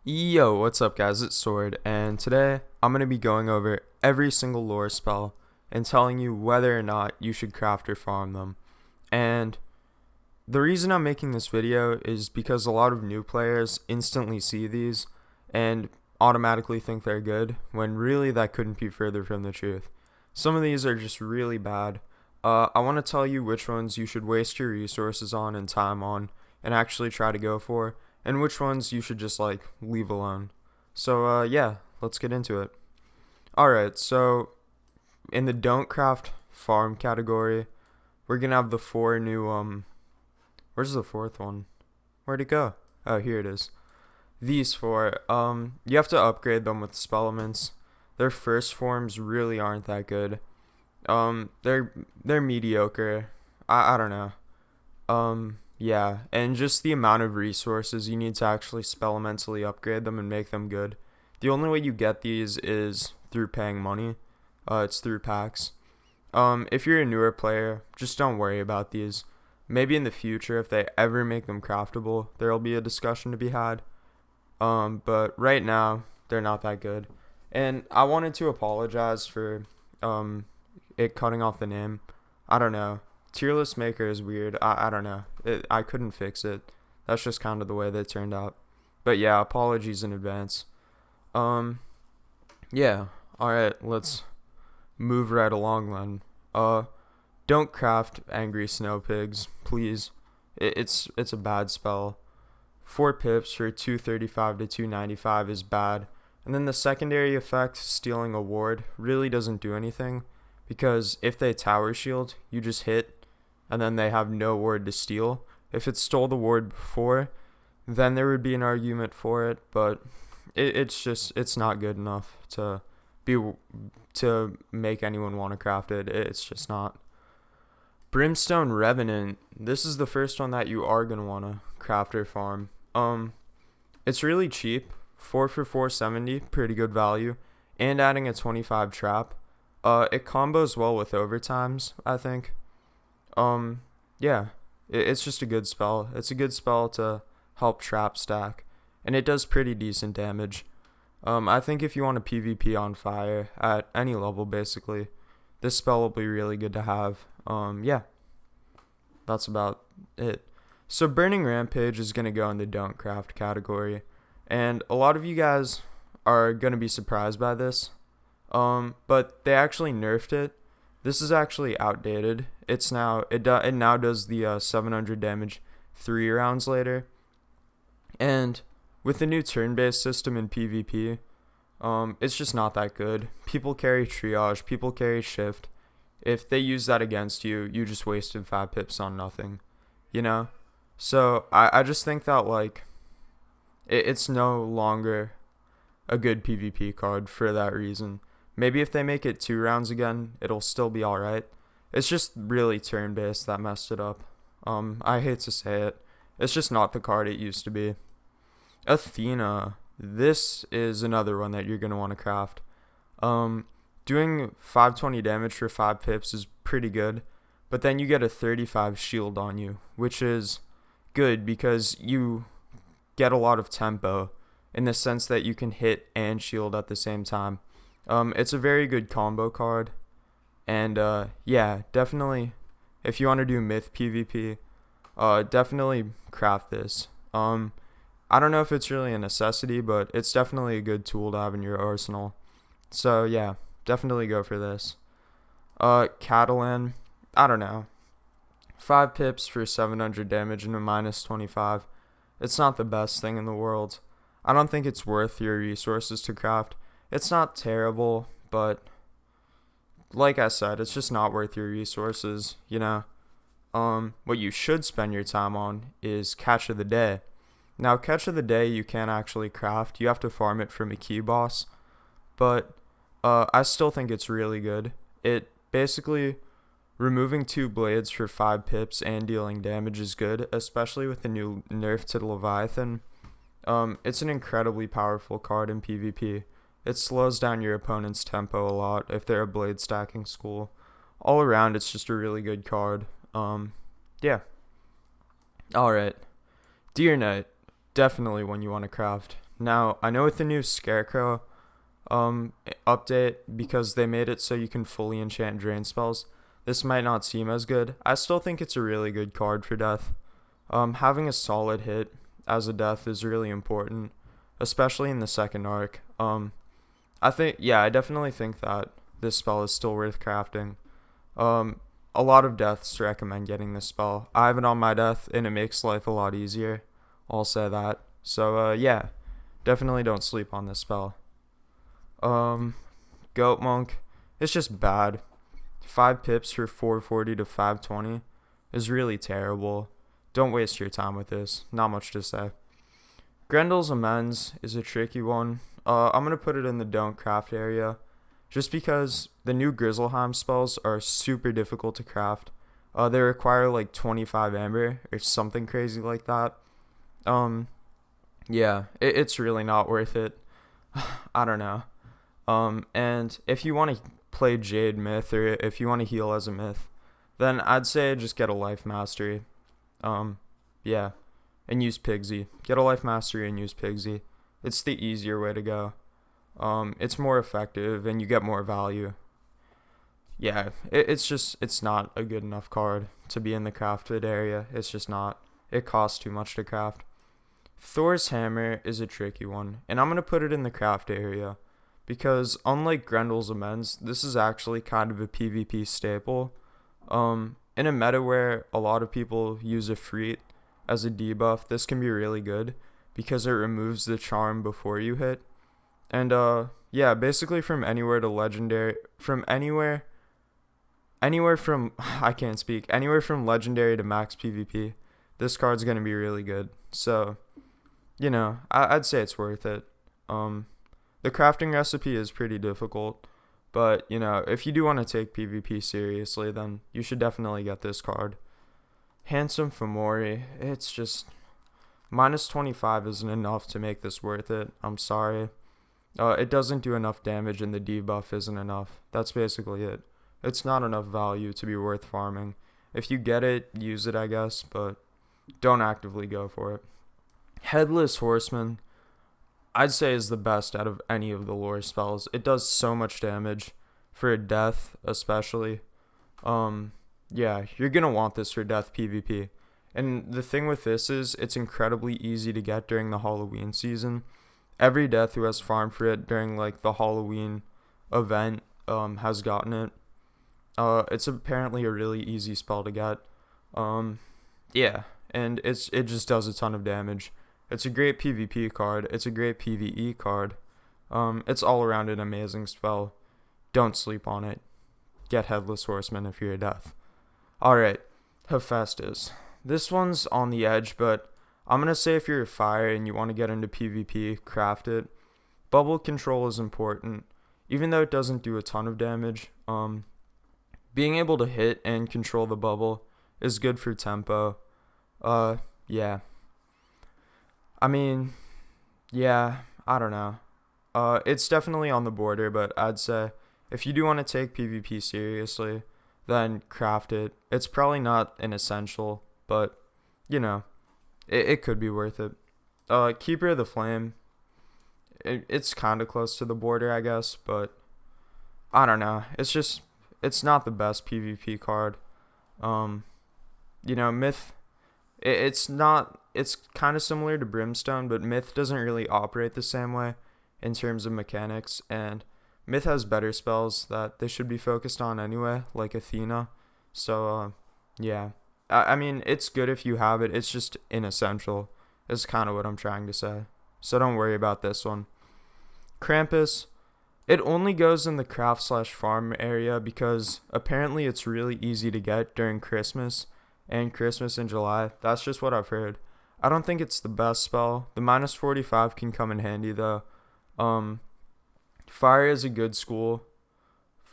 Yo, what's up guys, it's Sword, and today I'm going to be going over every single lore spell and telling you whether or not you should craft or farm them. And the reason I'm making this video is because a lot of new players instantly see these and automatically think they're good, when really that couldn't be further from the truth. Some of these are just really bad. I want to tell you which ones you should waste your resources on and time on and actually try to go for, and which ones you should just leave alone. So yeah, let's get into it. Alright, so in the don't craft farm category, we're gonna have the four new where's the fourth one? Where'd it go? Oh, here it is. These four, you have to upgrade them with spellements. Their first forms really aren't that good. They're mediocre. I don't know. Yeah, and just the amount of resources you need to actually spellmentally upgrade them and make them good. The only way you get these is through paying money. It's through packs. If you're a newer player, just don't worry about these. Maybe in the future, if they ever make them craftable, there'll be a discussion to be had. But right now, they're not that good. And I wanted to apologize for it cutting off the name. I don't know. Tierless Maker is weird. I don't know. I couldn't fix it. That's just kind of the way they turned out. But yeah, apologies in advance. Yeah. Alright, let's move right along then. Don't craft Angry Snow Pigs, please. It's a bad spell. 4 pips for 235 to 295 is bad. And then the secondary effect, stealing a ward, really doesn't do anything, because if they tower shield, you just hit and then they have no ward to steal. If it stole the ward before, then there would be an argument for it, but it's not good enough to make anyone want to craft it. It's just not. Brimstone Revenant. This is the first one that you are gonna want to craft or farm. It's really cheap, 4 for 470, pretty good value, and adding a 25 trap. It combos well with overtimes, I think. Yeah, it's just a good spell. It's a good spell to help trap stack, and it does pretty decent damage. I think if you want to PvP on fire at any level, basically, this spell will be really good to have. Yeah, that's about it. So Burning Rampage is going to go in the don't craft category, and a lot of you guys are going to be surprised by this, but they actually nerfed it. This is actually outdated. It now does the 700 damage 3 rounds later. And with the new turn-based system in PvP, it's just not that good. People carry triage, people carry shift. If they use that against you, you just wasted 5 pips on nothing, you know? So I just think that it's no longer a good PvP card for that reason. Maybe if they make it 2 rounds again, it'll still be alright. It's just really turn-based that messed it up. I hate to say it. It's just not the card it used to be. Athena. This is another one that you're going to want to craft. Doing 520 damage for 5 pips is pretty good, but then you get a 35 shield on you, which is good because you get a lot of tempo in the sense that you can hit and shield at the same time. It's a very good combo card, and yeah, definitely, if you want to do myth PvP, definitely craft this. I don't know if it's really a necessity, but it's definitely a good tool to have in your arsenal. So yeah, definitely go for this. Catalan, I don't know. 5 pips for 700 damage and a minus 25. It's not the best thing in the world. I don't think it's worth your resources to craft. It's not terrible, but like I said, it's just not worth your resources, you know? What you should spend your time on is Catch of the Day. Now, Catch of the Day you can't actually craft. You have to farm it from a key boss, but I still think it's really good. It basically, removing 2 blades for 5 pips and dealing damage is good, especially with the new nerf to the Leviathan. It's an incredibly powerful card in PvP. It slows down your opponent's tempo a lot if they're a blade stacking school. All around, it's just a really good card. Yeah. Alright. Deer Knight. Definitely one you want to craft. Now, I know with the new Scarecrow um update, because they made it so you can fully enchant drain spells, this might not seem as good. I still think it's a really good card for death. Having a solid hit as a death is really important, especially in the second arc. I definitely think that this spell is still worth crafting. A lot of deaths recommend getting this spell. I have it on my death, and it makes life a lot easier. I'll say that. So, yeah, definitely don't sleep on this spell. Goat Monk, it's just bad. 5 pips for 440 to 520 is really terrible. Don't waste your time with this. Not much to say. Grendel's Amends is a tricky one. I'm going to put it in the don't craft area, just because the new Grizzleheim spells are super difficult to craft. They require like 25 amber or something crazy like that. Yeah, it's really not worth it. I don't know. And if you want to play Jade Myth, or if you want to heal as a myth, then I'd say just get a life mastery. Yeah, and use Pigsy. Get a life mastery and use Pigsy. It's the easier way to go. It's more effective and you get more value. Yeah, it's not a good enough card to be in the crafted area. It's just not. It costs too much to craft. Thor's Hammer is a tricky one, and I'm going to put it in the craft area, because unlike Grendel's Amends, this is actually kind of a PvP staple. In a meta where a lot of people use a Freet as a debuff, this can be really good because it removes the charm before you hit. And yeah, basically from anywhere to legendary, anywhere from I can't speak, anywhere from legendary to max PvP, this card's going to be really good. So, I'd say it's worth it. The crafting recipe is pretty difficult, but, if you do want to take PvP seriously, then you should definitely get this card. Handsome Fomori, it's just, minus 25 isn't enough to make this worth it. I'm sorry. It doesn't do enough damage, and the debuff isn't enough. That's basically it. It's not enough value to be worth farming. If you get it, use it, I guess, but don't actively go for it. Headless Horseman, I'd say, is the best out of any of the lore spells. It does so much damage for a death, especially. Yeah, you're gonna want this for death PvP. And the thing with this is, it's incredibly easy to get during the Halloween season. Every death who has farmed for it during like the Halloween event has gotten it. It's apparently a really easy spell to get. Yeah, and it just does a ton of damage. It's a great PvP card. It's a great PvE card. It's all around an amazing spell. Don't sleep on it. Get Headless Horseman if you're a death. Alright, Hephaestus. This one's on the edge, but I'm going to say if you're a fire and you want to get into PvP, craft it. Bubble control is important, even though it doesn't do a ton of damage. Being able to hit and control the bubble is good for tempo. Yeah. I mean, yeah, I don't know. It's definitely on the border, but I'd say if you do want to take PvP seriously, then craft it. It's probably not an essential, but, it could be worth it. Keeper of the Flame, it's kind of close to the border, I guess, but I don't know. It's not the best PvP card. Myth, it's kind of similar to Brimstone, but Myth doesn't really operate the same way in terms of mechanics, and Myth has better spells that they should be focused on anyway, like Athena. So, yeah. I mean, it's good if you have it. It's just inessential, is kind of what I'm trying to say. So don't worry about this one. Krampus, it only goes in the craft/farm area because apparently it's really easy to get during Christmas and Christmas in July. That's just what I've heard. I don't think it's the best spell. The minus 45 can come in handy though. Fire is a good school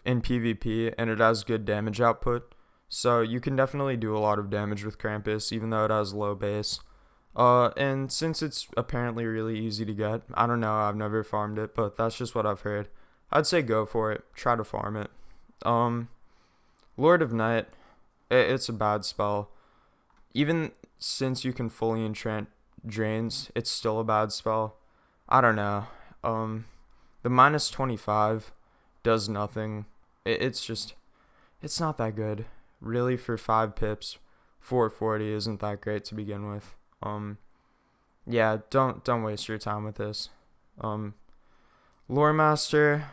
in PvP, and it has good damage output. So you can definitely do a lot of damage with Krampus, even though it has low base. And since it's apparently really easy to get, I don't know, I've never farmed it, but that's just what I've heard. I'd say go for it. Try to farm it. Lord of Night, it's a bad spell. Even since you can fully enchant drains, it's still a bad spell. I don't know. The minus 25 does nothing. It's not that good. Really, for 5 pips, 440 isn't that great to begin with. Yeah, don't waste your time with this. Lore Master,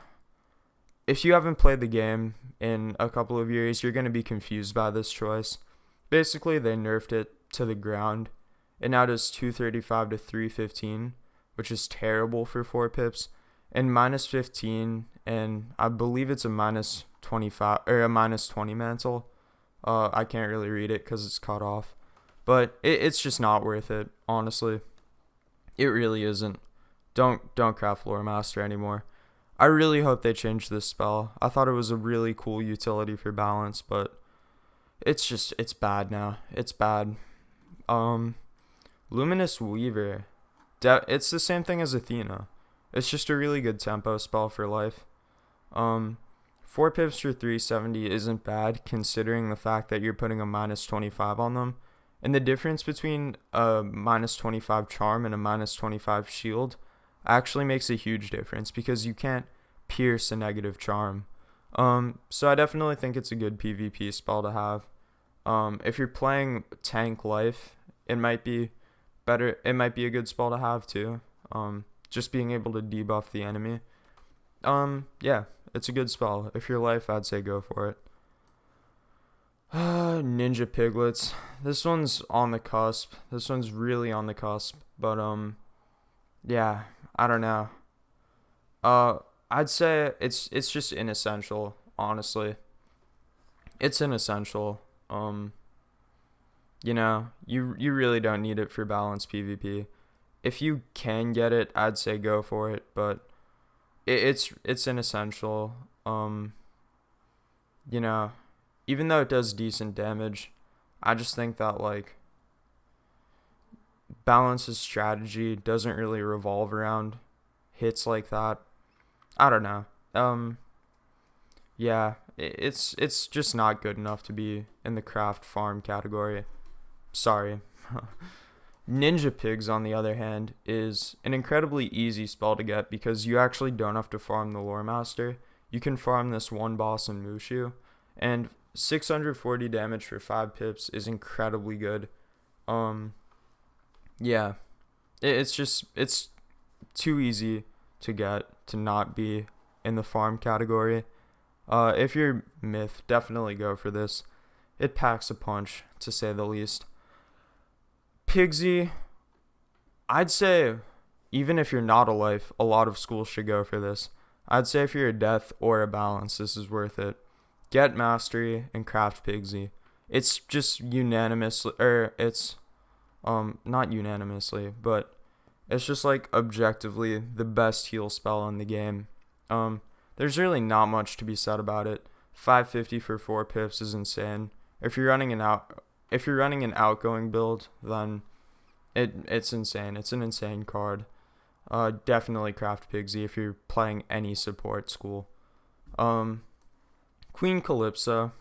if you haven't played the game in a couple of years, you're going to be confused by this choice. Basically, they nerfed it to the ground. It now does 235 to 315, which is terrible for 4 pips. And minus 15, and I believe it's a minus 25 or a minus 20 mantle. I can't really read it because it's cut off. But it's just not worth it, honestly. It really isn't. Don't craft Lore Master anymore. I really hope they change this spell. I thought it was a really cool utility for balance, but it's bad now. It's bad. Luminous Weaver. It's the same thing as Athena. It's just a really good tempo spell for life. 4 pips for 370 isn't bad considering the fact that you're putting a minus 25 on them. And the difference between a minus 25 charm and a minus 25 shield actually makes a huge difference because you can't pierce a negative charm. So I definitely think it's a good PvP spell to have. If you're playing tank life, it might be better. It might be a good spell to have too. Just being able to debuff the enemy. Yeah, it's a good spell. If you're life, I'd say go for it. Ninja Piglets. This one's on the cusp. This one's really on the cusp. But yeah, I don't know. I'd say it's just inessential, honestly. It's inessential. You know, you really don't need it for balanced PvP. If you can get it, I'd say go for it, but it's inessential. You know, even though it does decent damage, I just think that like Balance's strategy doesn't really revolve around hits like that. I don't know. Yeah, it's just not good enough to be in the craft farm category. Sorry. Ninja Pigs, on the other hand, is an incredibly easy spell to get because you actually don't have to farm the Lore Master. You can farm this one boss in Mushu, and 640 damage for 5 pips is incredibly good. Yeah, it's too easy to get to not be in the farm category. If you're myth, definitely go for this. It packs a punch, to say the least. Pigsy, I'd say even if you're not a life, a lot of schools should go for this. I'd say if you're a death or a balance, this is worth it. Get mastery and craft Pigsy. It's just unanimously, or it's not unanimously, but it's just like objectively the best heal spell in the game. There's really not much to be said about it. 550 for 4 pips is insane. If you're running an outgoing build, then it's insane. It's an insane card. Definitely craft Pigsy if you're playing any support school. Queen Calypso.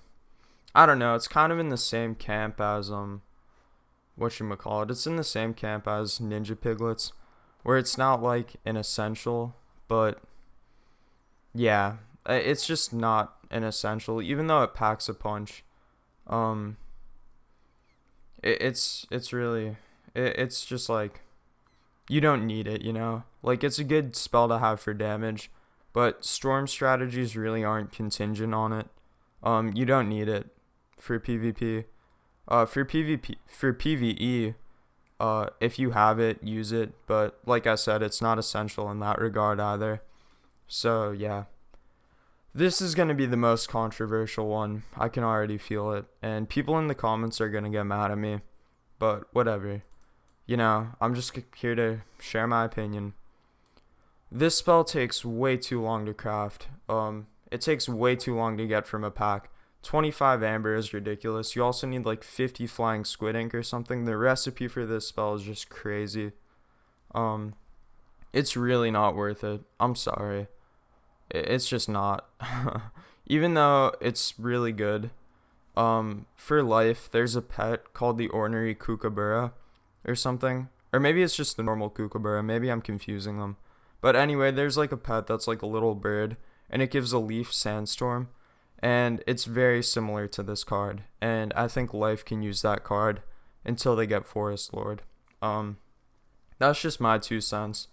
I don't know. It's kind of in the same camp as whatchamacallit. It's in the same camp as Ninja Piglets, where it's not like an essential, but yeah, it's just not an essential, even though it packs a punch. It's just like you don't need it, you know? Like it's a good spell to have for damage, but storm strategies really aren't contingent on it. You don't need it for PvP. For PvE, if you have it, use it, but like I said, it's not essential in that regard either. So, yeah. This is going to be the most controversial one. I can already feel it. And people in the comments are going to get mad at me. But whatever. You know, I'm just here to share my opinion. This spell takes way too long to craft. It takes way too long to get from a pack. 25 amber is ridiculous. You also need like 50 flying squid ink or something. The recipe for this spell is just crazy. It's really not worth it. I'm sorry. It's just not. Even though it's really good. For life, there's a pet called the ornery kookaburra or something. Or maybe it's just the normal kookaburra. Maybe I'm confusing them. But anyway, there's like a pet that's like a little bird, and it gives a leaf sandstorm, and it's very similar to this card. And I think life can use that card until they get Forest Lord. That's just my 2 cents.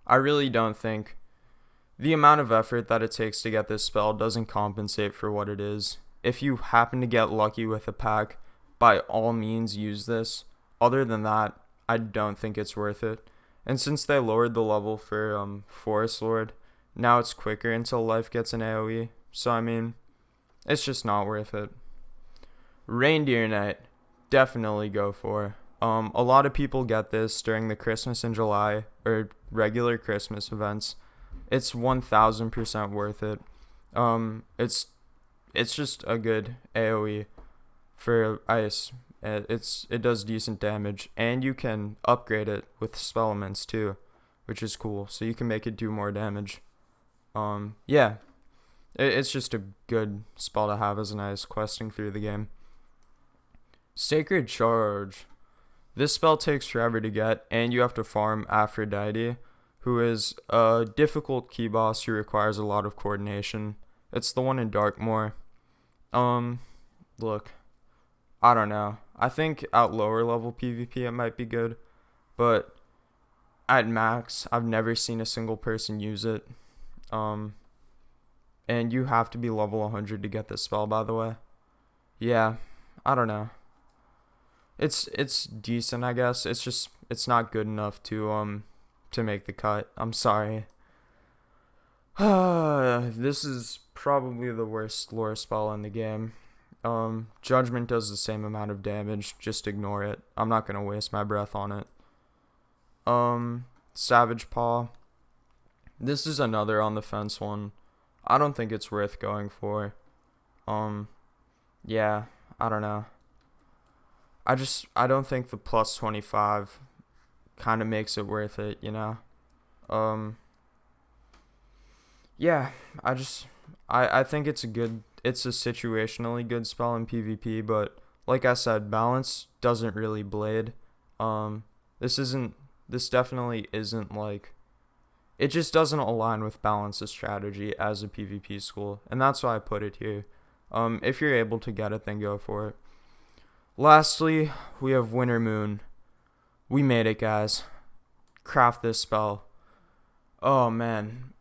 I really don't think the amount of effort that it takes to get this spell doesn't compensate for what it is. If you happen to get lucky with a pack, by all means use this. Other than that, I don't think it's worth it. And since they lowered the level for Forest Lord, now it's quicker until life gets an AoE. So I mean, it's just not worth it. Reindeer Knight, definitely go for. A lot of people get this during the Christmas in July or regular Christmas events. It's 1000% worth it. It's just a good AoE for ice. It does decent damage, and you can upgrade it with spell amends too, which is cool. So you can make it do more damage. Yeah, it's just a good spell to have as an ice questing through the game. Sacred Charge. This spell takes forever to get, and you have to farm Aphrodite, who is a difficult key boss who requires a lot of coordination. It's the one in Darkmoor. Look, I don't know. I think at lower level PvP it might be good, but at max, I've never seen a single person use it. And you have to be level 100 to get this spell, by the way. Yeah, I don't know. It's decent, I guess. It's not good enough to make the cut. I'm sorry. This is probably the worst lore spell in the game. Judgment does the same amount of damage. Just ignore it. I'm not gonna waste my breath on it. Savage Paw. This is another on the fence one. I don't think it's worth going for. Yeah, I don't know. I don't think the plus 25 kind of makes it worth it, you know? Yeah, I think it's a situationally good spell in PvP, but like I said, balance doesn't really blade. This definitely isn't like, it just doesn't align with balance's strategy as a PvP school, and that's why I put it here. If you're able to get it, then go for it. Lastly, we have Winter Moon. We made it, guys. Craft this spell. Oh man.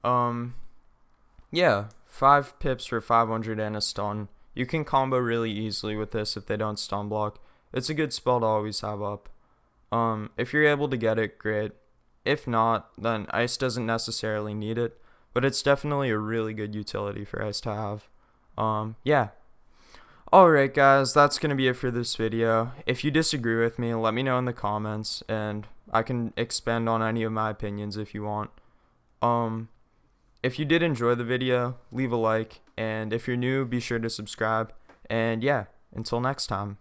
Yeah, 5 pips for 500 and a stun. You can combo really easily with this if they don't stun block. It's a good spell to always have up. If you're able to get it, great. If not, then ice doesn't necessarily need it, but it's definitely a really good utility for ice to have. Yeah. Alright guys, that's going to be it for this video. If you disagree with me, let me know in the comments, and I can expand on any of my opinions if you want. If you did enjoy the video, leave a like, and if you're new, be sure to subscribe, and yeah, until next time.